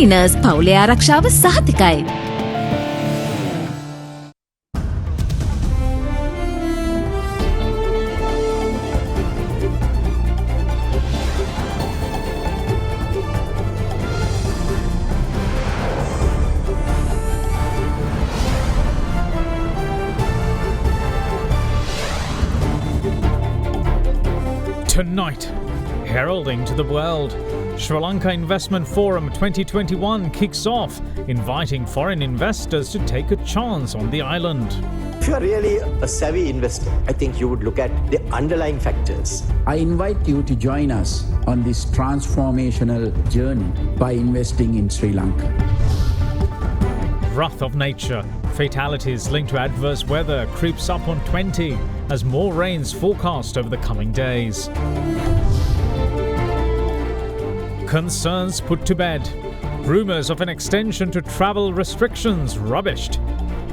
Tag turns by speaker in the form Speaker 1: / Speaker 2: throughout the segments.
Speaker 1: Cleaners පවුලේ ආරක්ෂාව සහතිකයි.
Speaker 2: Tonight, heralding to the world, Sri Lanka Investment Forum 2021 kicks off, inviting foreign investors to take a chance on the island.
Speaker 3: If you are really a savvy investor, I think you would look at the underlying factors.
Speaker 4: I invite you to join us on this transformational journey by investing in Sri Lanka.
Speaker 2: Wrath of nature, fatalities linked to adverse weather creeps up on 20 as more rains forecast over the coming days. Concerns put to bed. Rumours of an extension to travel restrictions rubbished.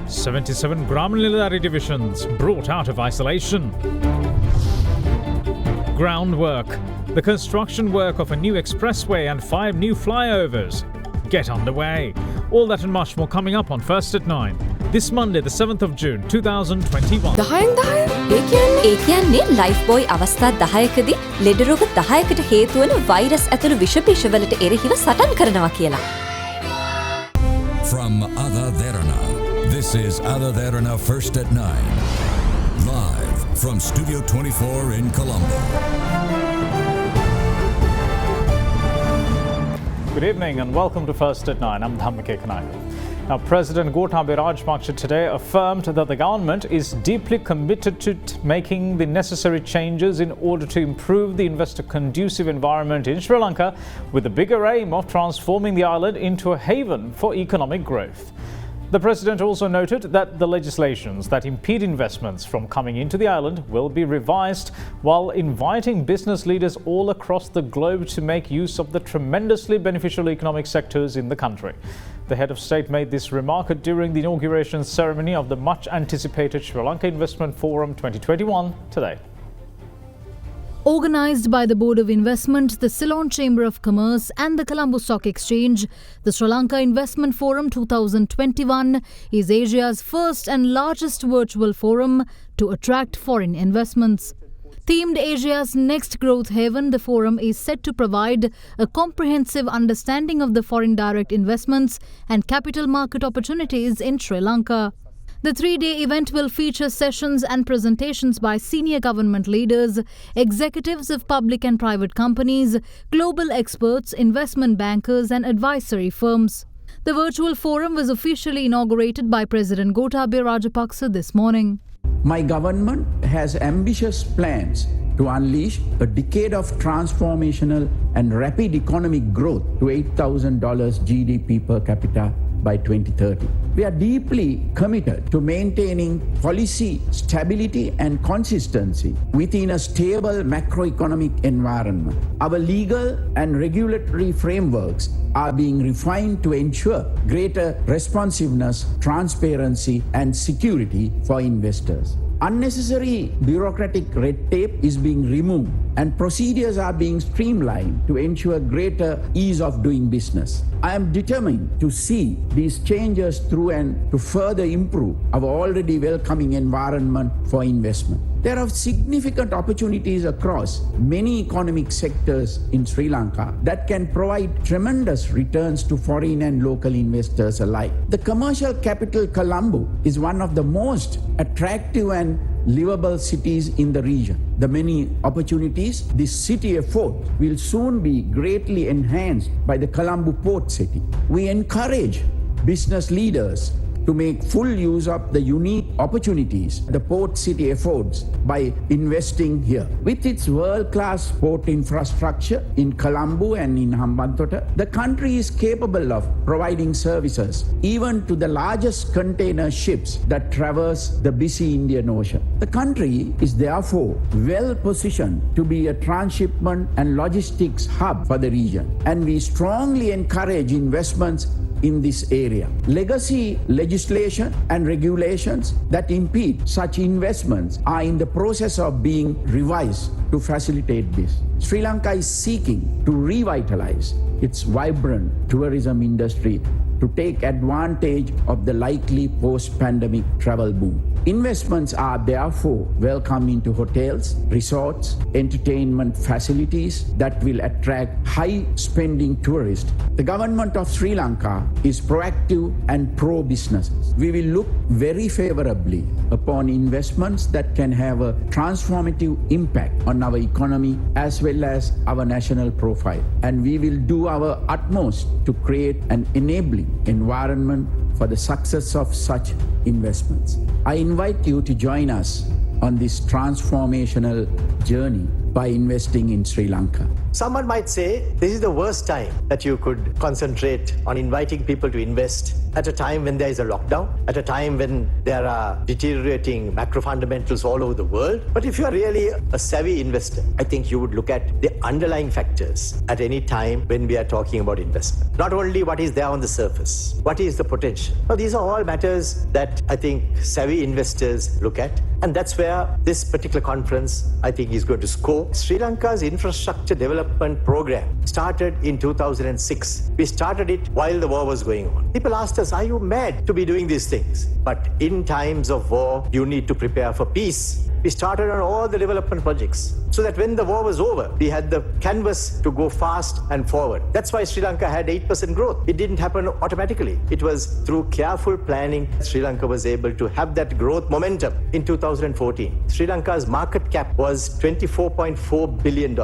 Speaker 2: 77 Gramnilari divisions brought out of isolation. Groundwork. The construction work of a new expressway and 5 new flyovers get underway. All that and much more coming up on First at 9. This Monday, the 7th of June, 2021.
Speaker 1: ඒ කියන්නේ life boy අවස්ථා 10කදී ලෙඩ රෝග 10කට හේතු වන virus ඇතුළු විෂ පිෂවලට එරෙහිව සටන් කරනවා කියලා.
Speaker 5: From AdaDerana, this is AdaDerana First at 9. Live from Studio 24 in Colombo.
Speaker 2: Good evening and welcome to First at 9. I'm Dhammike Kanaka. Now, President Gotabaya Rajapaksa today affirmed that the government is deeply committed to making the necessary changes in order to improve the investor-conducive environment in Sri Lanka, with the bigger aim of transforming the island into a haven for economic growth. The President also noted that the legislations that impede investments from coming into the island will be revised, while inviting business leaders all across the globe to make use of the tremendously beneficial economic sectors in the country. The head of state made this remark during the inauguration ceremony of the much-anticipated Sri Lanka Investment Forum 2021 today.
Speaker 6: Organised by the Board of Investment, the Ceylon Chamber of Commerce and the Colombo Stock Exchange, the Sri Lanka Investment Forum 2021 is Asia's first and largest virtual forum to attract foreign investments. Themed Asia's next growth haven, the forum is set to provide a comprehensive understanding of the foreign direct investments and capital market opportunities in Sri Lanka. The 3-day event will feature sessions and presentations by senior government leaders, executives of public and private companies, global experts, investment bankers and advisory firms. The virtual forum was officially inaugurated by President Gotabaya Rajapaksa this morning.
Speaker 4: My government has ambitious plans to unleash a decade of transformational and rapid economic growth to $8,000 GDP per capita by 2030. We are deeply committed to maintaining policy stability and consistency within a stable macroeconomic environment. Our legal and regulatory frameworks are being refined to ensure greater responsiveness, transparency, and security for investors. Unnecessary bureaucratic red tape is being removed and procedures are being streamlined to ensure greater ease of doing business. I am determined to see these changes through and to further improve our already welcoming environment for investment. There are significant opportunities across many economic sectors in Sri Lanka that can provide tremendous returns to foreign and local investors alike. The commercial capital Colombo is one of the most attractive and livable cities in the region. The many opportunities this city affords will soon be greatly enhanced by the Colombo Port City. We encourage business leaders to make full use of the unique opportunities the port city affords by investing here. With its world-class port infrastructure in Colombo and in Hambantota, the country is capable of providing services even to the largest container ships that traverse the busy Indian Ocean. The country is therefore well positioned to be a transshipment and logistics hub for the region, and we strongly encourage investments in this area. Legacy legislation and regulations that impede such investments are in the process of being revised to facilitate this. Sri Lanka is seeking to revitalize its vibrant tourism industry to take advantage of the likely post-pandemic travel boom. Investments are therefore welcome into hotels, resorts, entertainment facilities that will attract high-spending tourists. The government of Sri Lanka is proactive and pro-business. We will look very favorably upon investments that can have a transformative impact on our economy as well as our national profile. And we will do our utmost to create an enabling environment for the success of such investments. I invite you to join us on this transformational journey by investing in Sri Lanka.
Speaker 3: Someone might say this is the worst time that you could concentrate on inviting people to invest at a time when there is a lockdown, at a time when there are deteriorating macro fundamentals all over the world. But if you are really a savvy investor, I think you would look at the underlying factors at any time when we are talking about investment. Not only what is there on the surface, what is the potential. Now, these are all matters that I think savvy investors look at. And that's where this particular conference, I think, is going to score. Sri Lanka's infrastructure development program started in 2006. We started it while the war was going on. People asked us, are you mad to be doing these things? But in times of war, you need to prepare for peace. We started on all the development projects so that when the war was over, we had the canvas to go fast and forward. That's why Sri Lanka had 8% growth. It didn't happen automatically. It was through careful planning Sri Lanka was able to have that growth momentum. In 2014, Sri Lanka's market cap was $24.4 billion.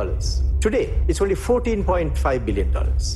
Speaker 3: Today, it's only $14.5 billion.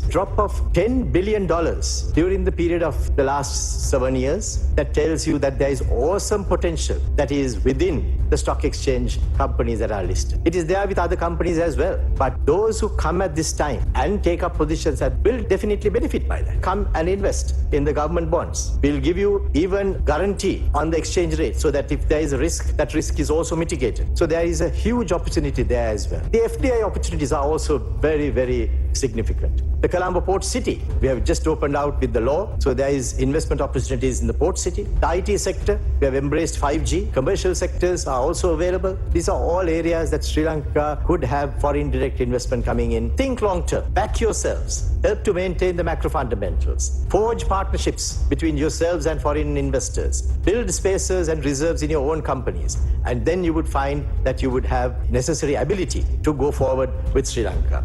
Speaker 3: Drop of $10 billion during the period of the last 7 years. That tells you that there is awesome potential that is within the stock exchange companies that are listed. It is there with other companies as well. But those who come at this time and take up positions that will definitely benefit by that, come and invest in the government bonds. We'll give you even guarantee on the exchange rate so that if there is a risk, that risk is also mitigated. So there is a huge opportunity there as well. The FDI opportunities are also very, very significant. The Colombo Port City, we have just opened out with the law, so there is investment opportunities in the port city. The IT sector, we have embraced 5G. Commercial sectors are also available. These are all areas that Sri Lanka could have foreign direct investment coming in. Think long term, back yourselves, help to maintain the macro fundamentals, forge partnerships between yourselves and foreign investors, build spaces and reserves in your own companies, and then you would find that you would have necessary ability to go forward with Sri Lanka.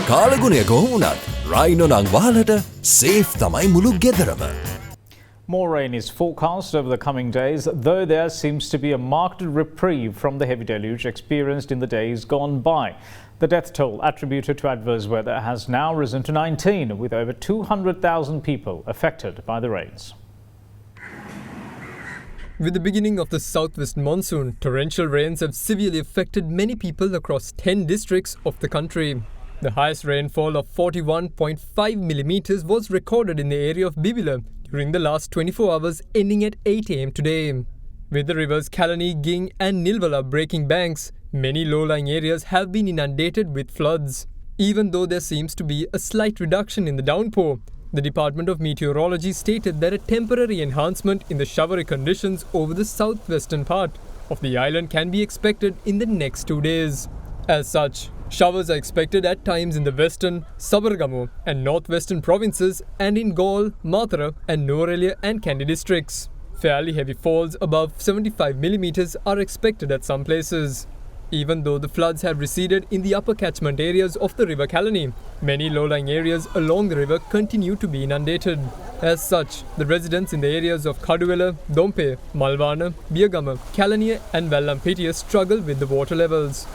Speaker 7: කාලගුණය කොහොමුණත් Rhino නං වහලට safe තමයි මුළු ගෙදරම.
Speaker 2: More rain is forecast over the coming days, though there seems to be a marked reprieve from the heavy deluge experienced in the days gone by. The death toll attributed to adverse weather has now risen to 19, with over 200,000 people affected by the rains.
Speaker 8: With the beginning of the southwest monsoon, torrential rains have severely affected many people across 10 districts of the country. The highest rainfall of 41.5 millimeters was recorded in the area of Bivila during the last 24 hours ending at 8 am today. With the rivers Kalani, Ging and Nilvala breaking banks, many low-lying areas have been inundated with floods. Even though there seems to be a slight reduction in the downpour, the Department of Meteorology stated that a temporary enhancement in the showery conditions over the southwestern part of the island can be expected in the next 2 days. As such, showers are expected at times in the western, Sabaragamu and northwestern provinces and in Galle, Mathura and Nuwara and Kandy districts. Fairly heavy falls above 75 millimeters are expected at some places. Even though the floods have receded in the upper catchment areas of the river Kalani, many low-lying areas along the river continue to be inundated. As such, the residents in the areas of Kaduwela, Dompe, Malwana, Biyagama, Kalaniya and Vallampitiya struggle with the water levels.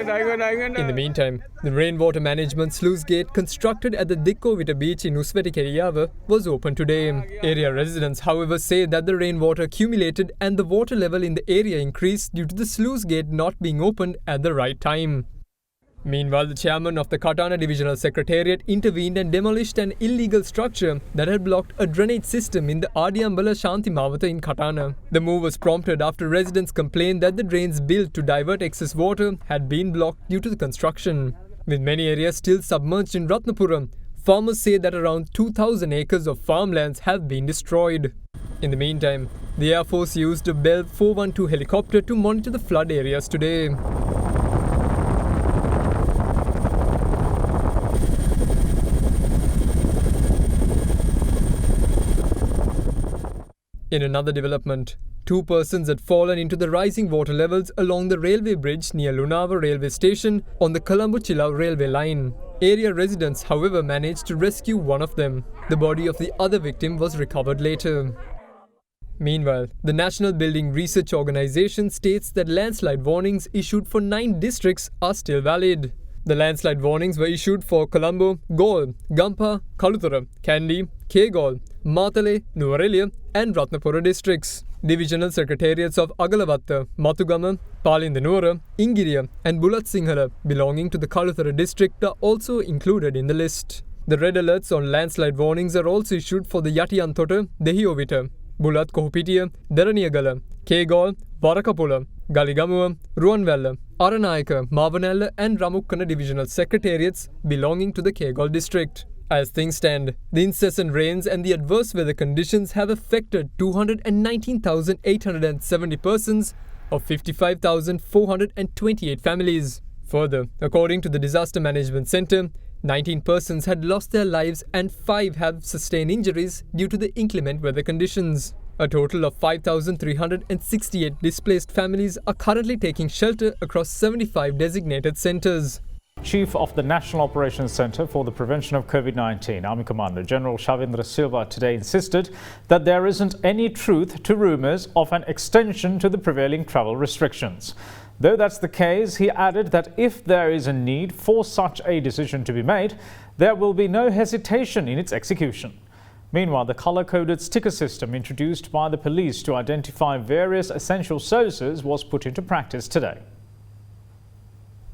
Speaker 8: In the meantime, the rainwater management sluice gate constructed at the Dikkovita beach in Uswetikeriyawa was open today. Area residents, however, say that the rainwater accumulated and the water level in the area increased due to the sluice gate not being opened at the right time. Meanwhile, the chairman of the Katana Divisional Secretariat intervened and demolished an illegal structure that had blocked a drainage system in the Adiyambala Shanti Mawata in Katana. The move was prompted after residents complained that the drains built to divert excess water had been blocked due to the construction. With many areas still submerged in Ratnapura, farmers say that around 2,000 acres of farmlands have been destroyed. In the meantime, the Air Force used a Bell 412 helicopter to monitor the flood areas today. In another development, 2 persons had fallen into the rising water levels along the railway bridge near Lunava railway station on the Colombo-Chilao railway line. Area residents, however, managed to rescue one of them. The body of the other victim was recovered later. Meanwhile, the National Building Research Organisation states that landslide warnings issued for 9 districts are still valid. The landslide warnings were issued for Colombo, Galle, Gampa, Kaluthara, Kandy, Kegalle, Matale, Nuwara and Ratnapura districts. Divisional Secretariats of Agalavatta, Matugama, Palindanuwara, Ingiriya and Bulat Sinhala belonging to the Kaluthara district are also included in the list. The red alerts on landslide warnings are also issued for the Yatiyantota, Dehiyovita, Bulat Kohupitiya, Deraniyagala, Kegalle, Varakapula, Galigamuwa, Ruwanwella, Aranayaka, Mavanella and Ramukkana divisional secretariats belonging to the Kegalle district. As things stand, the incessant rains and the adverse weather conditions have affected 219,870 persons of 55,428 families. Further, according to the Disaster Management Centre, 19 persons had lost their lives and 5 have sustained injuries due to the inclement weather conditions. A total of 5,368 displaced families are currently taking shelter across 75 designated centres.
Speaker 2: Chief of the National Operations Centre for the Prevention of COVID-19, Army Commander General Shavindra Silva today insisted that there isn't any truth to rumours of an extension to the prevailing travel restrictions. Though that's the case, he added that if there is a need for such a decision to be made, there will be no hesitation in its execution. Meanwhile, the colour-coded sticker system introduced by the police to identify various essential services was put into practice today.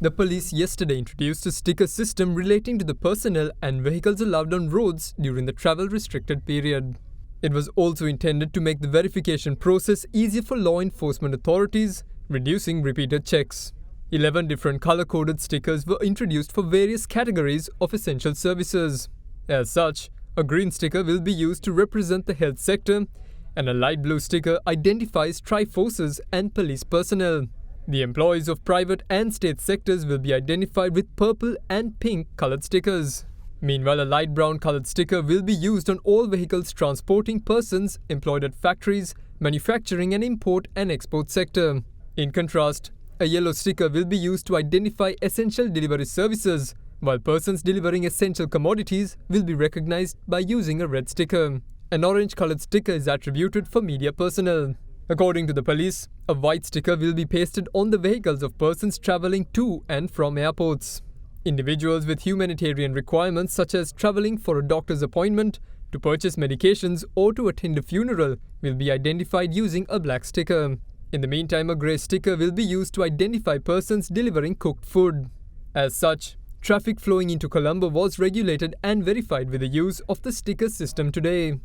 Speaker 8: The police yesterday introduced a sticker system relating to the personnel and vehicles allowed on roads during the travel-restricted period. It was also intended to make the verification process easier for law enforcement authorities, reducing repeated checks. 11 different colour-coded stickers were introduced for various categories of essential services. As such, a green sticker will be used to represent the health sector, and a light blue sticker identifies Triforces and police personnel. The employees of private and state sectors will be identified with purple and pink coloured stickers. Meanwhile, a light brown coloured sticker will be used on all vehicles transporting persons employed at factories, manufacturing and import and export sector. In contrast, a yellow sticker will be used to identify essential delivery services, while persons delivering essential commodities will be recognised by using a red sticker. An orange coloured sticker is attributed for media personnel. According to the police, a white sticker will be pasted on the vehicles of persons travelling to and from airports. Individuals with humanitarian requirements such as travelling for a doctor's appointment, to purchase medications or to attend a funeral will be identified using a black sticker. In the meantime, a grey sticker will be used to identify persons delivering cooked food. As such, traffic flowing into Colombo was regulated and verified with the use of the sticker system today.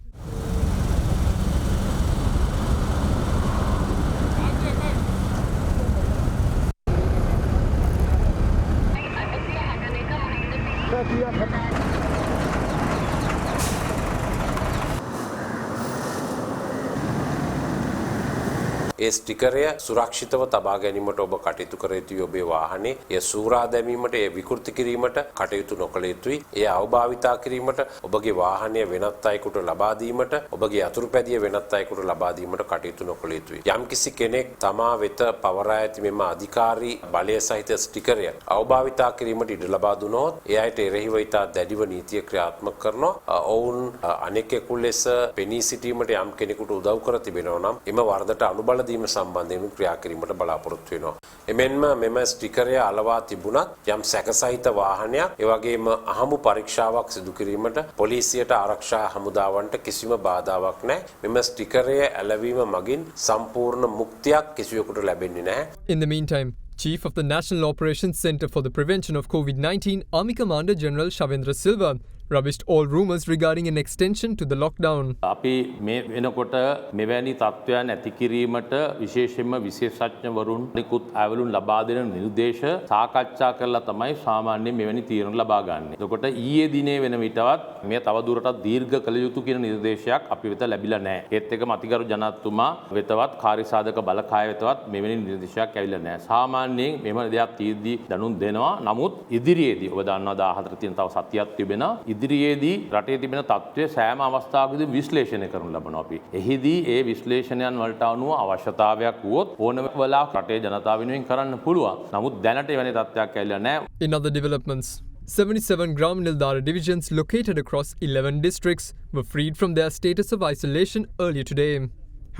Speaker 9: ඒ ස්ටිකරය සුරක්ෂිතව තබා ගැනීමට ඔබ කටයුතු කර යුතුයි. ඔබේ වාහනේ ඒ සූරා දැමීමට, ඒ විකෘති කිරීමට කටයුතු නොකළ යුතුයි. ඒ අවභාවිතා කිරීමට, ඔබගේ වාහනය වෙනත් අයෙකුට ලබා දීමට, ඔබගේ අතුරුපැදිය වෙනත් අයෙකුට ලබා දීමට කටයුතු නොකළ යුතුයි. යම්කිසි කෙනෙක් තමා වෙත පවරා ඇති මෙම අධිකාරී බලය සහිත ස්ටිකරය අවභාවිතා කිරීමට ඉඩ ලබා දුනොත් ඒ අයට එරෙහිව ඉතා දැඩිව නීතිය ක්‍රියාත්මක කරනවා. ඔවුන් අනෙකෙකු ලෙස පෙනී සිටීමට යම් කෙනෙකුට උදව් කර තිබෙනවා නම් එම වරදට අනුබල දීම සම්බන්ධයෙන් ක්‍රියා කිරීමට බලාපොරොත්තු වෙනවා. එමෙන්ම මෙම ස්ටිකරය අලවා තිබුණත් යම් සැකසහිත වාහනයක් ඒ වගේම අහඹු පරීක්ෂාවක් සිදු කිරීමට පොලිසියට ආරක්ෂා හමුදාවන්ට කිසිම බාධාවක් නැහැ. මෙම ස්ටිකරය ඇලවීම මගින් සම්පූර්ණ මුක්තියක් කිසිවෙකුට ලැබෙන්නේ නැහැ.
Speaker 8: In the meantime, Chief of the National Operations Centre for the Prevention of COVID-19, Army Commander General Shavindra Silva, rubbished all rumours regarding an extension to the lockdown.
Speaker 10: අපි මේ වෙනකොට මෙවැනි තත්ත්වයන් ඇති කිරීමට විශේෂයෙන්ම විශේෂඥවරුන් නිකුත් අයවලුන් ලබා දෙන නිර්දේශ සාකච්ඡා කරලා තමයි සාමාන්‍යයෙන් මෙවැනි තීරණ ලබා ගන්න. එතකොට ඊයේ දිනේ වෙන විටවත් මේ තවදුරටත් දීර්ඝ කළ යුතු කියන නිර්දේශයක් අපි වෙත ලැබිලා නැහැ. ඒත් එක්කම අතිගරු ජනාධිපතිතුමා වෙතවත් කාර්යසාධක බලකාය වෙතවත් මෙවැනි නිර්දේශයක් ඇවිල්ලා නැහැ. සාමාන්‍යයෙන් මෙහෙම දෙයක් තීරදී දැනුම් දෙනවා. නමුත් ඉදිරියේදී ඔබ දන්නවා 14 තියෙන තව සතියක් තිබෙනවා. ඉදිරියේදී රටේ තිබෙන තත්ත්වය සෑම අවස්ථාවකදී විශ්ලේෂණය කරනු ලබනවා අපි. එහිදී ඒ විශ්ලේෂණයන් වලට අනුව අවශ්‍යතාවයක් වුවොත් ඕනම වෙලාවක රටේ ජනතාව වෙනුවෙන් කරන්න පුළුවන්. නමුත් දැනට එවැනි තත්ත්වයක් ඇවිල්ලා නැහැ.
Speaker 8: In other developments, 77 Gram Nildara divisions located across 11 districts were freed from their status of isolation earlier today.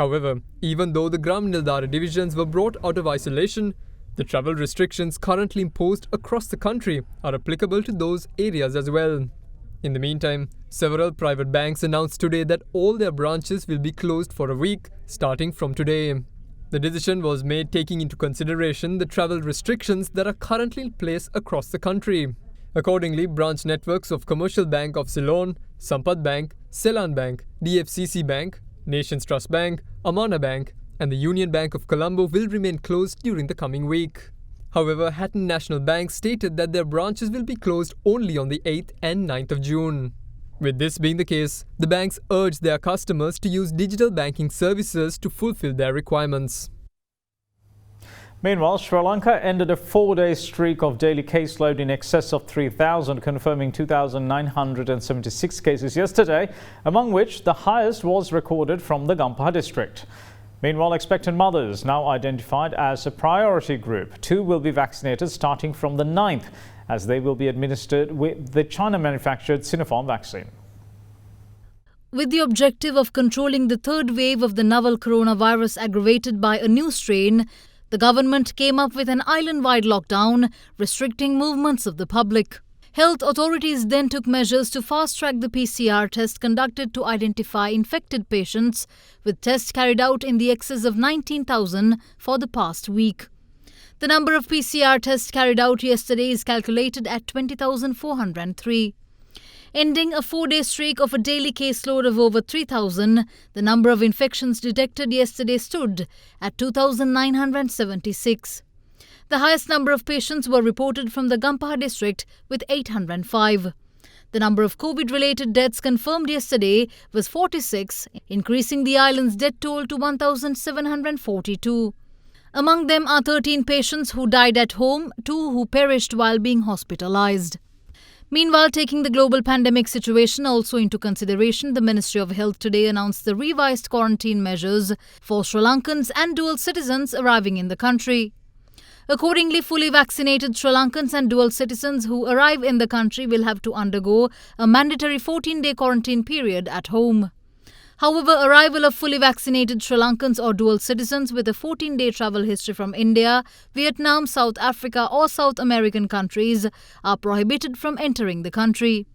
Speaker 8: However, even though the Gram Nildara divisions were brought out of isolation, the travel restrictions currently imposed across the country are applicable to those areas as well. In the meantime, several private banks announced today that all their branches will be closed for a week starting from today. The decision was made taking into consideration the travel restrictions that are currently in place across the country. Accordingly, branch networks of Commercial Bank of Ceylon, Sampath Bank, Ceylon Bank, DFCC Bank, Nations Trust Bank, Amana Bank, and the Union Bank of Colombo will remain closed during the coming week. However, Hatton National Bank stated that their branches will be closed only on the 8th and 9th of June. With this being the case, the banks urged their customers to use digital banking services to fulfill their requirements.
Speaker 2: Meanwhile, Sri Lanka ended a 4-day streak of daily caseload in excess of 3,000, confirming 2,976 cases yesterday, among which the highest was recorded from the Gampaha district. Meanwhile, expectant mothers now identified as a priority group. 2 will be vaccinated starting from the 9th, as they will be administered with the China-manufactured Sinopharm vaccine.
Speaker 6: With the objective of controlling the third wave of the novel coronavirus aggravated by a new strain, the government came up with an island-wide lockdown, restricting movements of the public. Health authorities then took measures to fast-track the PCR test conducted to identify infected patients, with tests carried out in the excess of 19,000 for the past week. The number of PCR tests carried out yesterday is calculated at 20,403. Ending a 4-day streak of a daily caseload of over 3,000, the number of infections detected yesterday stood at 2,976. The highest number of patients were reported from the Gampaha district with 805. The number of COVID-related deaths confirmed yesterday was 46, increasing the island's death toll to 1,742. Among them are 13 patients who died at home, 2 who perished while being hospitalized. Meanwhile, taking the global pandemic situation also into consideration, the Ministry of Health today announced the revised quarantine measures for Sri Lankans and dual citizens arriving in the country. Accordingly, fully vaccinated Sri Lankans and dual citizens who arrive in the country will have to undergo a mandatory 14-day quarantine period at home. However, arrival of fully vaccinated Sri Lankans or dual citizens with a 14-day travel history from India, Vietnam, South Africa or South American countries are prohibited from entering the country.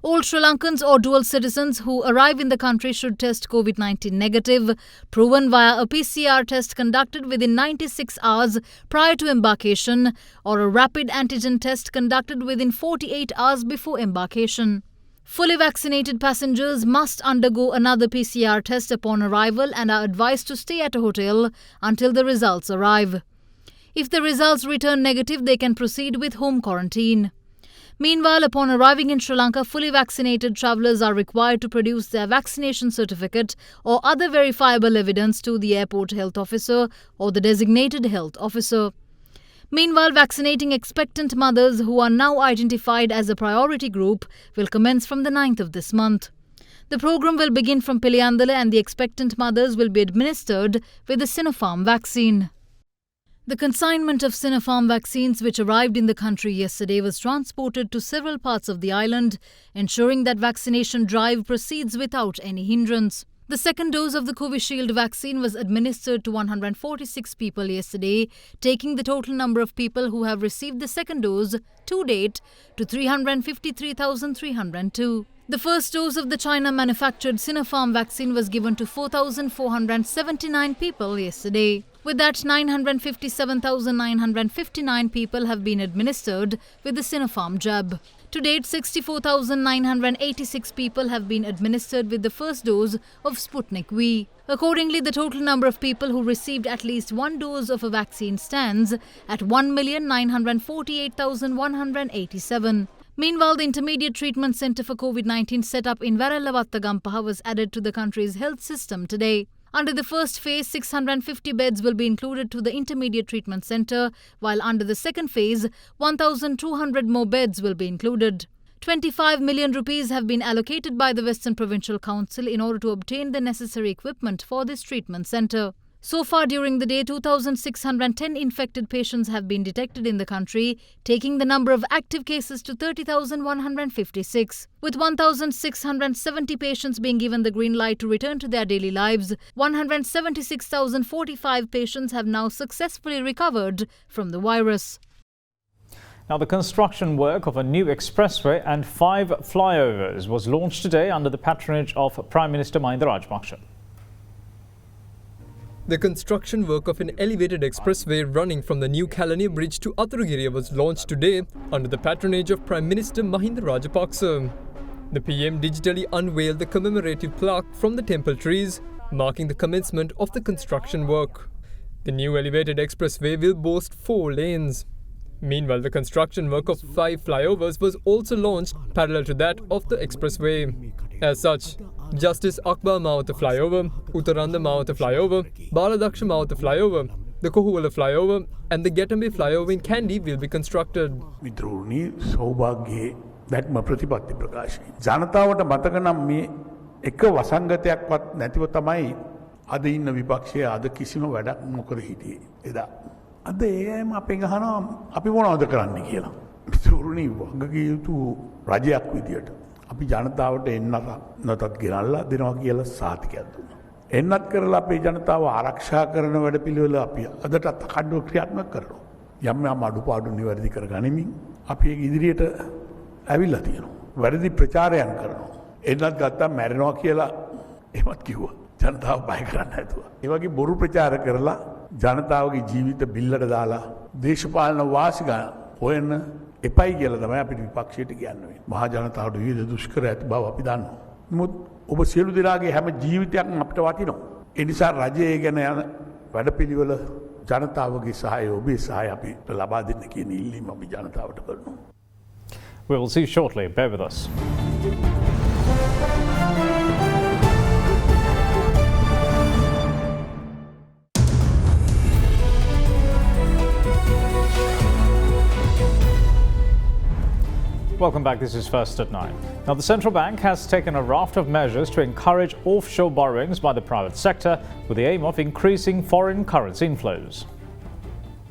Speaker 6: All Sri Lankans or dual citizens who arrive in the country should test COVID-19 negative, proven via a PCR test conducted within 96 hours prior to embarkation, or a rapid antigen test conducted within 48 hours before embarkation. Fully vaccinated passengers must undergo another PCR test upon arrival and are advised to stay at a hotel until the results arrive. If the results return negative, they can proceed with home quarantine. Meanwhile, upon arriving in Sri Lanka, fully vaccinated travellers are required to produce their vaccination certificate or other verifiable evidence to the airport health officer or the designated health officer. Meanwhile, vaccinating expectant mothers who are now identified as a priority group will commence from the 9th of this month. The program will begin from Piliyandala and the expectant mothers will be administered with the Sinopharm vaccine. The consignment of Sinopharm vaccines which arrived in the country yesterday was transported to several parts of the island, ensuring that vaccination drive proceeds without any hindrance. The second dose of the Covishield vaccine was administered to 146 people yesterday, taking the total number of people who have received the second dose to date to 353,302. The first dose of the China-manufactured Sinopharm vaccine was given to 4,479 people yesterday. With that, 957,959 people have been administered with the Sinopharm jab. To date, 64,986 people have been administered with the first dose of Sputnik V. Accordingly, the total number of people who received at least one dose of a vaccine stands at 1,948,187. Meanwhile, the Intermediate Treatment Centre for COVID-19 set up in Varalavattagampaha was added to the country's health system today. Under the first phase, 650 beds will be included to the Intermediate Treatment Centre, while under the second phase, 1,200 more beds will be included. 25 million rupees have been allocated by the Western Provincial Council in order to obtain the necessary equipment for this treatment centre. So far during the day, 2,610 infected patients have been detected in the country, taking the number of active cases to 30,156. With 1,670 patients being given the green light to return to their daily lives, 176,045 patients have now successfully recovered from the virus.
Speaker 2: Now, the construction work of a new expressway and 5 flyovers was launched today under the patronage of Prime Minister Mahinda Rajapaksa.
Speaker 8: The construction work of an elevated expressway running from the New Kalani Bridge to Athuragiriya was launched today under the patronage of Prime Minister Mahinda Rajapaksa. The PM digitally unveiled the commemorative plaque from the temple trees, marking the commencement of the construction work. The new elevated expressway will boast 4 lanes. Meanwhile, the construction work of 5 flyovers was also launched parallel to that of the expressway. As such, Justice Akbar Mawatha flyover, Uttaranda Mawatha flyover, Baladaksha Mawatha flyover, the Kohuwala flyover and the Getambe flyover in Kandy will be constructed.
Speaker 11: මිත්‍රෝනි සෞභාග්‍යයේ දැක්ම ප්‍රතිපත්ති ප්‍රකාශය. ජනතාවට මතක නම් මේ එක වසංගතයක්වත් නැතිව තමයි අද ඉන්න විපක්ෂය අද කිසිම වැඩක් නොකර හිටියේ එදා. අද ඒම අපෙන් අහනවා අපි මොනවද කරන්න කියලා. මිත්‍රෝනි වගකීම් යුතු රජයක් විදියට අපි ජනතාවට එන්නතත් ගෙනල්ලා දෙනවා කියලා සාතිකයක් දුන්නා. එන්නත් කරලා අපේ ජනතාව ආරක්ෂා කරන වැඩපිළිවෙල අපි අදටත් අඛණ්ඩව ක්‍රියාත්මක කරනවා. යම් යම් අඩුපාඩු නිවැරදි කර ගනිමින් අපි ඒක ඉදිරියට ඇවිල්ලා තියෙනවා. වැරදි ප්‍රචාරයන් කරනවා. එන්නත් ගත්තා මැරෙනවා කියලා එහෙමත් කිව්වා. ජනතාව බය කරන්න නැතුව. ඒ වගේ බොරු ප්‍රචාර කරලා ජනතාවගේ ජීවිත බිල්ලට දාලා දේශපාලන වාසි ගන්න හොයන්න එපයි කියලා තමයි අපිට විපක්ෂයට කියන්නේ. මහා ජනතාවට විවිධ දුෂ්කර ඇති බව අපි දන්නවා. නමුත් ඔබ සියලු දෙනාගේ හැම ජීවිතයක්ම අපිට වටිනවා. ඒ නිසා රජය ගැන යන වැඩපිළිවෙල ජනතාවගේ සහාය ඔබේ සහාය අපිට ලබා දෙන්න කියන ඉල්ලීම අපි ජනතාවට කරනවා.
Speaker 2: We will see shortly. Bear with us. Welcome back. This is First at 9. Now, the central bank has taken a raft of measures to encourage offshore borrowings by the private sector with the aim of increasing foreign currency inflows.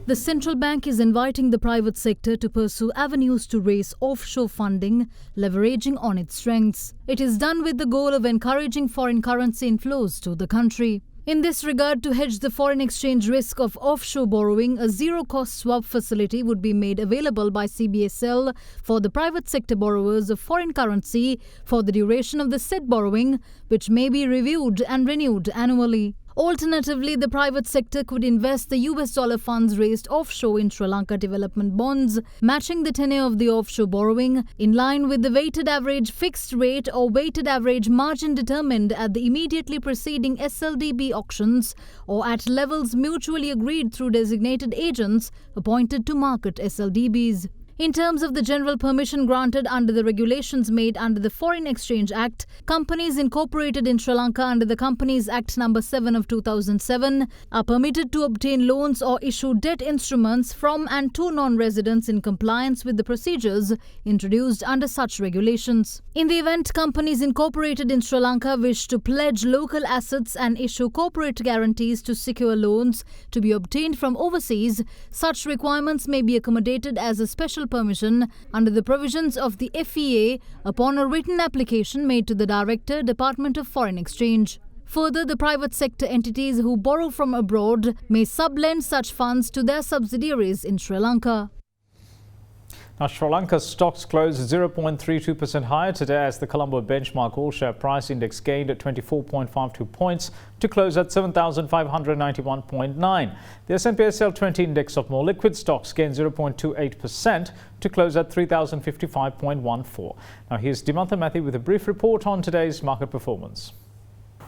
Speaker 6: The central bank is inviting the private sector to pursue avenues to raise offshore funding, leveraging on its strengths. It is done with the goal of encouraging foreign currency inflows to the country. In this regard, to hedge the foreign exchange risk of offshore borrowing, a zero-cost swap facility would be made available by CBSL for the private sector borrowers of foreign currency for the duration of the said borrowing, which may be reviewed and renewed annually. Alternatively, the private sector could invest the US dollar funds raised offshore in Sri Lanka development bonds, matching the tenure of the offshore borrowing in line with the weighted average fixed rate or weighted average margin determined at the immediately preceding SLDB auctions or at levels mutually agreed through designated agents appointed to market SLDBs. In terms of the general permission granted under the regulations made under the Foreign Exchange Act, companies incorporated in Sri Lanka under the Companies Act No. 7 of 2007 are permitted to obtain loans or issue debt instruments from and to non-residents in compliance with the procedures introduced under such regulations. In the event companies incorporated in Sri Lanka wish to pledge local assets and issue corporate guarantees to secure loans to be obtained from overseas, such requirements may be accommodated as a special permission under the provisions of the FEA upon a written application made to the Director, Department of Foreign Exchange. Further, the private sector entities who borrow from abroad may sublend such funds to their subsidiaries in Sri Lanka.
Speaker 2: Now, Sri Lanka's stocks closed 0.32% higher today as the Colombo benchmark all-share price index gained 24.52 points to close at 7,591.9. The S&P SL 20 index of more liquid stocks gained 0.28% to close at 3,055.14. Now, here's Dimantha Mathi with a brief report on today's market performance.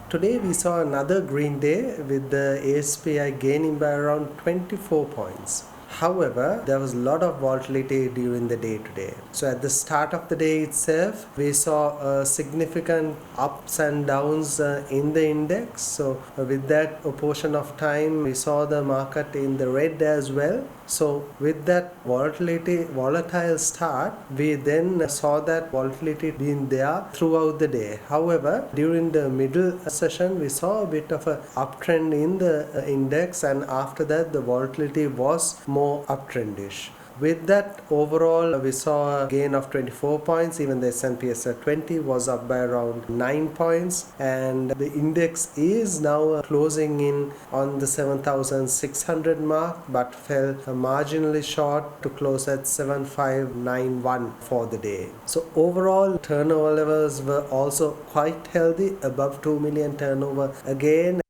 Speaker 12: Today we saw another green day with the ASPI gaining by around 24 points. However, there was a lot of volatility during the day today. So at the start of the day itself, we saw significant ups and downs in the index. So with that portion of time, we saw the market in the red as well. So with that volatile start, we then saw that volatility being there throughout the day. However, during the middle session, we saw a bit of an uptrend in the index, and after that, the volatility was more uptrendish. With that, overall, we saw a gain of 24 points. Even the S&P SL 20 was up by around 9 points. And the index is now closing in on the 7,600 mark, but fell marginally short to close at 7,591 for the day. So overall, turnover levels were also quite healthy, above 2 million turnover again.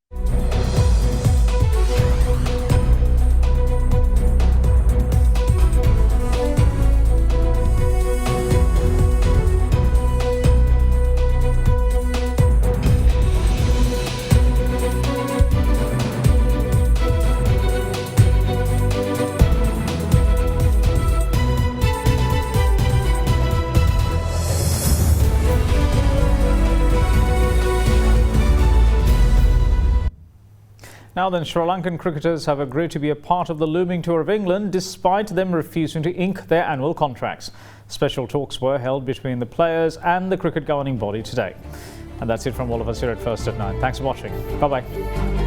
Speaker 2: Now then, Sri Lankan cricketers have agreed to be a part of the looming tour of England despite them refusing to ink their annual contracts. Special talks were held between the players and the cricket governing body today. And that's it from all of us here at First at 9. Thanks for watching. Bye-bye.